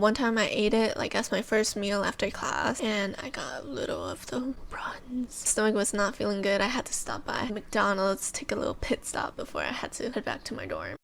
One time I ate it like as my first meal after class and I got a little of the runs. Stomach was not feeling good. I had to stop by McDonald's, take a little pit stop before I had to head back to my dorm.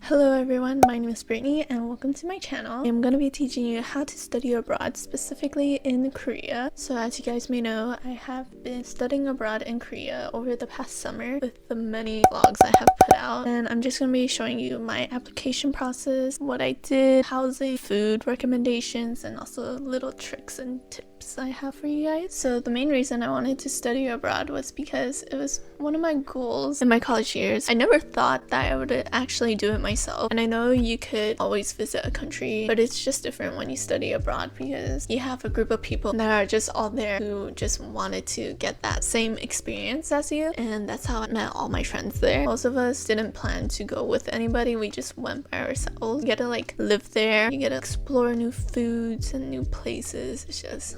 Hello everyone, my name is Brittany and welcome to my channel. I'm going to be teaching you how to study abroad, specifically in Korea. So as you guys may know, I have been studying abroad in Korea over the past summer with the many vlogs I have put out. And I'm just going to be showing you my application process, what I did, housing, food recommendations, and also little tricks and tips I have for you guys. So the main reason I wanted to study abroad was because it was one of my goals in my college years. I never thought that I would actually do it myself. And I know you could always visit a country, but it's just different when you study abroad because you have a group of people that are just all there who just wanted to get that same experience as you. And that's how I met all my friends there. Most of us didn't plan to go with anybody. We just went by ourselves. You get to like live there. You get to explore new foods and new places. It's just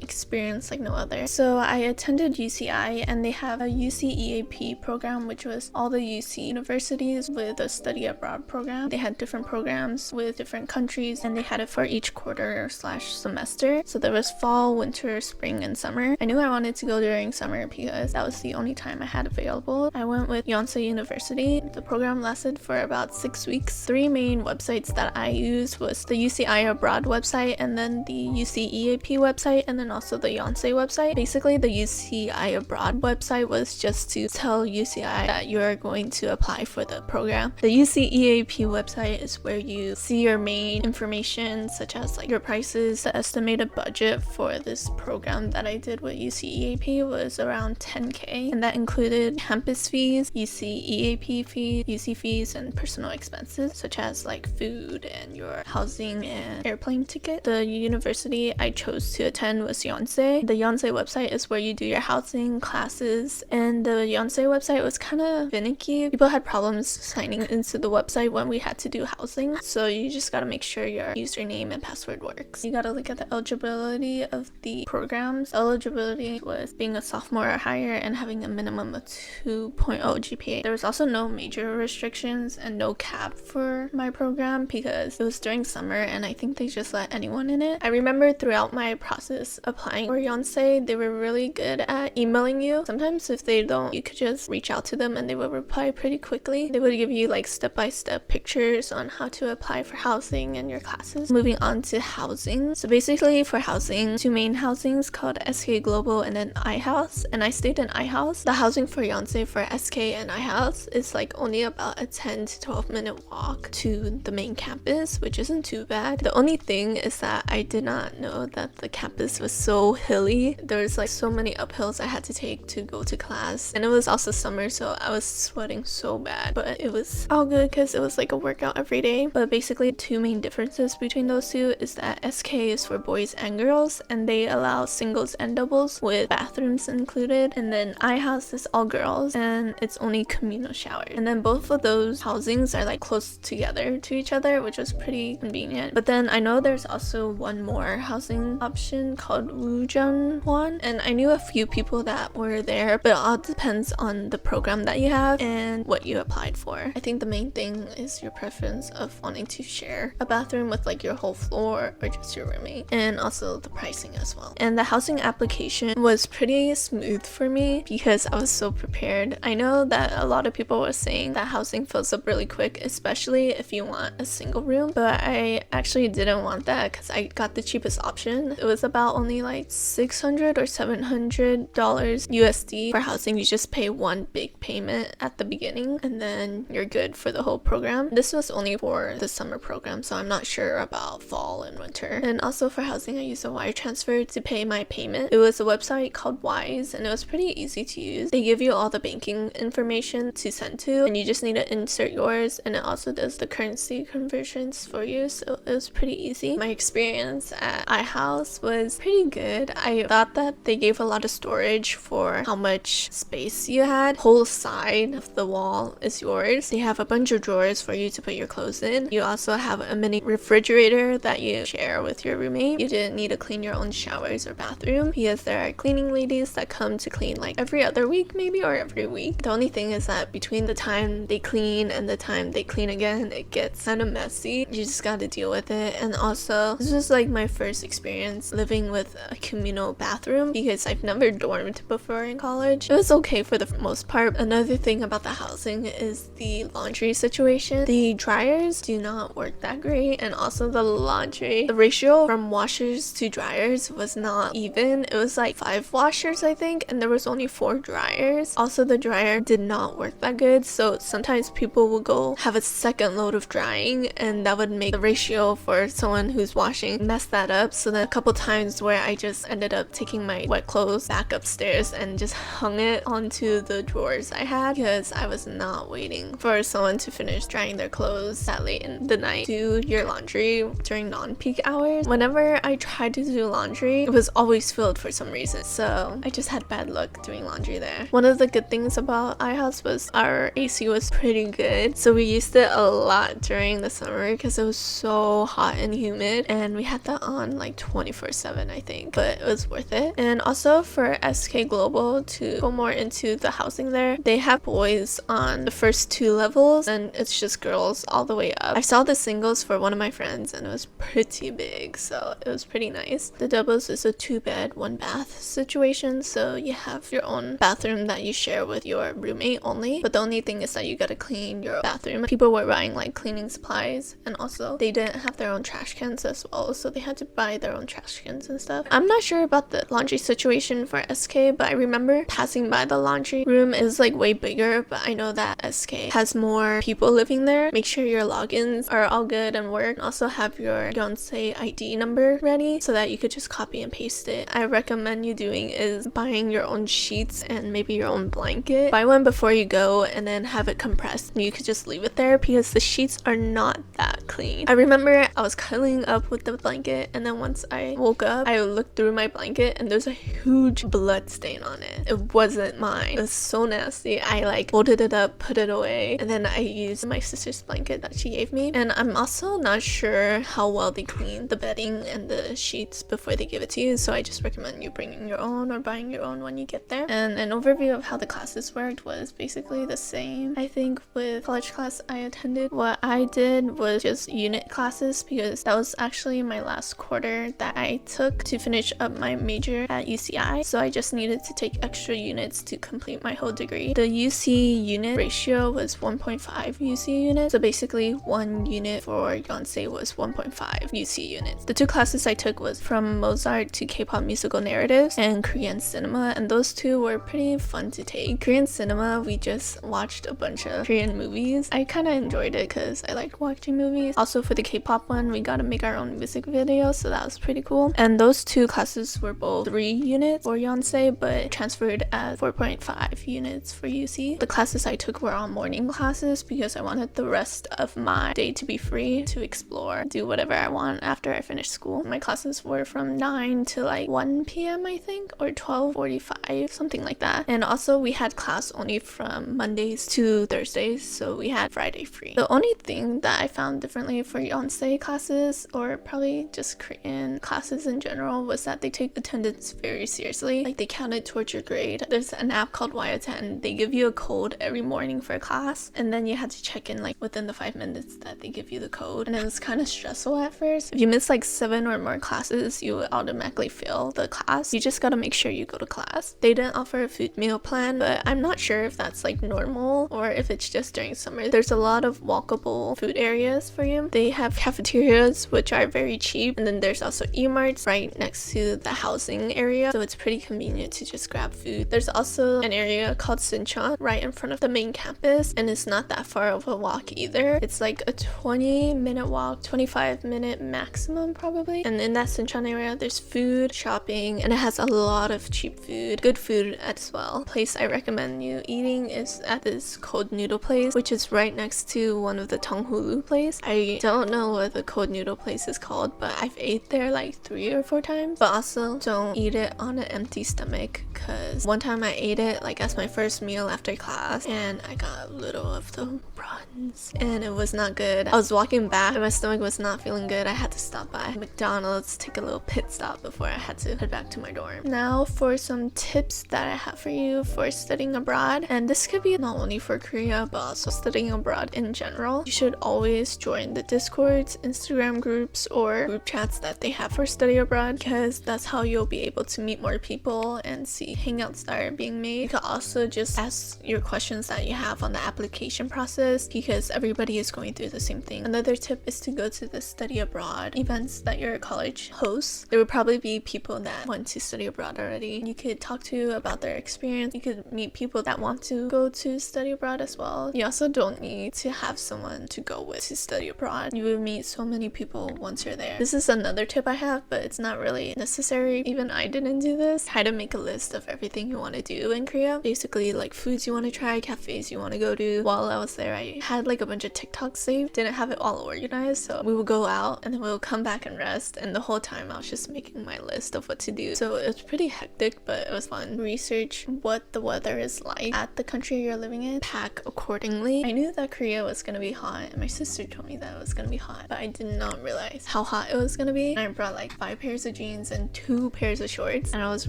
experience like no other. So I attended UCI and they have a UC EAP program, which was all the UC universities with a study abroad program. They had different programs with different countries and they had it for each quarter / semester. So there was fall, winter, spring, and summer. I knew I wanted to go during summer because that was the only time I had available. I went with Yonsei University. The program lasted for about 6 weeks. 3 main websites that I used was the UCI abroad website and then the UC EAP website and then also the Yonsei website. Basically, the UCI abroad website was just to tell UCI that you're going to apply for the program. The UC EAP website is where you see your main information such as like your prices. The estimated budget for this program that I did with UC EAP was around 10k and that included campus fees, UC EAP fees, UC fees, and personal expenses such as like food and your housing and airplane ticket. The university I chose to attend was Yonsei. The Yonsei website is where you do your housing, classes, and the Yonsei website was kind of finicky. People had problems signing into the website when we had to do housing, so you just gotta make sure your username and password works. You gotta look at the eligibility of the programs. Eligibility was being a sophomore or higher and having a minimum of 2.0 GPA. There was also no major restrictions and no cap for my program because it was during summer and I think they just let anyone in it. I remember throughout my process applying for Yonsei, they were really good at emailing you. Sometimes if they don't, you could just reach out to them and they will reply pretty quickly. They would give you like step-by-step pictures on how to apply for housing and your classes. Moving on to housing. So basically for housing, 2 main housings called SK Global and then iHouse, and I stayed in iHouse. The housing for Yonsei for SK and iHouse is like only about a 10 to 12 minute walk to the main campus, which isn't too bad. The only thing is that I did not know that the campus was so hilly. There was like so many uphills I had to take to go to class, and it was also summer, so I was sweating so bad, but it was all good because it was like a workout every day. But basically 2 main differences between those 2 is that SK is for boys and girls and they allow singles and doubles with bathrooms included, and then iHouse is all girls and it's only communal showers. And then both of those housings are like close together to each other, which was pretty convenient. But then I know there's also one more housing option called Woojeonhwan, and I knew a few people that were there, but it all depends on the program that you have and what you applied for. I think the main thing is your preference of wanting to share a bathroom with like your whole floor or just your roommate, and also the pricing as well. And the housing application was pretty smooth for me because I was so prepared. I know that a lot of people were saying that housing fills up really quick, especially if you want a single room, but I actually didn't want that because I got the cheapest option. It was about only like $600 or $700 USD for housing. You just pay one big payment at the beginning and then you're good for the whole program. This was only for the summer program, so I'm not sure about fall and winter. And also for housing, I used a wire transfer to pay my payment. It was a website called Wise and it was pretty easy to use. They give you all the banking information to send to and you just need to insert yours, and it also does the currency conversions for you, so it was pretty easy. My experience at iHouse was pretty pretty good. I thought that they gave a lot of storage for how much space you had. Whole side of the wall is yours. They have a bunch of drawers for you to put your clothes in. You also have a mini refrigerator that you share with your roommate. You didn't need to clean your own showers or bathroom because there are cleaning ladies that come to clean like every other week maybe, or every week. The only thing is that between the time they clean and the time they clean again, it gets kind of messy. You just gotta deal with it. And also, this was like my first experience living with a communal bathroom because I've never dormed before in college. It was okay for the most part. Another thing about the housing is the laundry situation. The dryers do not work that great, and also the laundry, the ratio from washers to dryers was not even. It was like 5 washers I think, and there was only 4 dryers. Also, the dryer did not work that good, so sometimes people will go have a second load of drying, and that would make the ratio for someone who's washing mess that up. So then a couple times where I just ended up taking my wet clothes back upstairs and just hung it onto the drawers I had because I was not waiting for someone to finish drying their clothes that late in the night. Do your laundry during non-peak hours. Whenever I tried to do laundry, it was always filled for some reason, so I just had bad luck doing laundry there. One of the good things about iHouse was our AC was pretty good, so we used it a lot during the summer because it was so hot and humid, and we had that on like 24/7 I think, but it was worth it. And also for SK Global, to go more into the housing there, they have boys on the first 2 levels and it's just girls all the way up. I saw the singles for one of my friends and it was pretty big, so it was pretty nice. The doubles is a 2-bed 1-bath situation, so you have your own bathroom that you share with your roommate only, but the only thing is that you gotta clean your bathroom. People were buying like cleaning supplies, and also they didn't have their own trash cans as well, so they had to buy their own trash cans and stuff. I'm not sure about the laundry situation for SK, but I remember passing by the laundry room. Is like way bigger, but I know that SK has more people living there. Make sure your logins are all good and work. Also have your Yonsei ID number ready so that you could just copy and paste it. I recommend you doing is buying your own sheets and maybe your own blanket. Buy one before you go and then have it compressed, and you could just leave it there because the sheets are not that clean. I remember I was cuddling up with the blanket, and then once I woke up, I looked through my blanket and there's a huge blood stain on it. It wasn't mine. It was so nasty. I like folded it up, put it away, and then I used my sister's blanket that she gave me. And I'm also not sure how well they clean the bedding and the sheets before they give it to you, so I just recommend you bringing your own or buying your own when you get there. And an overview of how the classes worked was basically the same, I think, with college class I attended. What I did was just unit classes because that was actually my last quarter that I took to finish up my major at UCI, so I just needed to take extra units to complete my whole degree. The UC unit ratio was 1.5 UC units, so basically 1 unit for Yonsei was 1.5 UC units. The 2 classes I took was from Mozart to K-pop musical narratives and Korean cinema, and those 2 were pretty fun to take. Korean cinema, we just watched a bunch of Korean movies. I kind of enjoyed it because I liked watching movies. Also for the K-pop one, we got to make our own music video, so that was pretty cool. And those 2 classes were both 3 units for Yonsei, but transferred as 4.5 units for UC. The classes I took were all morning classes because I wanted the rest of my day to be free to explore, do whatever I want after I finish school. My classes were from 9 to like 1 p.m. I think, or 12:45, something like that. And also we had class only from Mondays to Thursdays, so we had Friday free. The only thing that I found differently for Yonsei classes, or probably just Korean classes in general, was that they take attendance very seriously. Like, they count it towards your grade. There's an app called Y-Attend. They give you a code every morning for class, and then you had to check in like within the 5 minutes that they give you the code, and it was kind of stressful at first. If you miss like 7 or more classes, you would automatically fail the class. You just gotta make sure you go to class. They didn't offer a food meal plan, but I'm not sure if that's like normal or if it's just during summer. There's a lot of walkable food areas for you. They have cafeterias, which are very cheap, and then there's also emarts right next to the housing area, so it's pretty convenient to just grab food. There's also an area called Sinchon right in front of the main campus, and it's not that far of a walk either. It's like a 20-minute walk, 25-minute maximum probably. And in that Sinchon area, there's food, shopping, and it has a lot of cheap food, good food as well. The place I recommend you eating is at this cold noodle place, which is right next to one of the Tonghulu place. I don't know what the cold noodle place is called, but I've ate there like 3 or 4 times sometimes, but also don't eat it on an empty stomach, because one time I ate it like as my first meal after class and I got a little of the runs and it was not good. I was walking back and my stomach was not feeling good. I had to stop by McDonald's, take a little pit stop before I had to head back to my dorm. Now for some tips that I have for you for studying abroad, and this could be not only for Korea but also studying abroad in general. You should always join the Discords, Instagram groups, or group chats that they have for study abroad, because that's how you'll be able to meet more people and see hangouts that are being made. You can also just ask your questions that you have on the application process, because everybody is going through the same thing. Another tip is to go to the study abroad events that your college hosts. There would probably be people that want to study abroad already. You could talk to about their experience. You could meet people that want to go to study abroad as well. You also don't need to have someone to go with to study abroad. You will meet so many people once you're there. This is another tip I have, but it's not really necessary. Even I didn't do this. Try to make a list of everything you want to do in Korea. Basically like foods you want to try, cafes you want to go to. While I was there, I had like a bunch of TikToks saved. Didn't have it all organized, so we would go out and then we would come back and rest, and the whole time I was just making my list of what to do. So it was pretty hectic, but it was fun. Research what the weather is like at the country you're living in. Pack accordingly. I knew that Korea was gonna be hot, and my sister told me that it was gonna be hot, but I did not realize how hot it was gonna be. I brought like 5 pairs of jeans and 2 pairs of shorts, and I was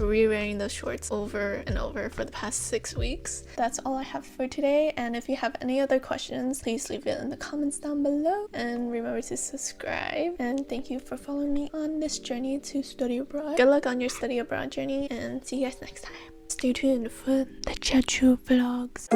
re-wearing those shorts over and over for the past 6 weeks. That's all I have for today, and if you have any other questions, please leave it in the comments down below, and remember to subscribe. And thank you for following me on this journey to study abroad. Good luck on your study abroad journey, and see you guys next time. Stay tuned for the Jeju vlogs.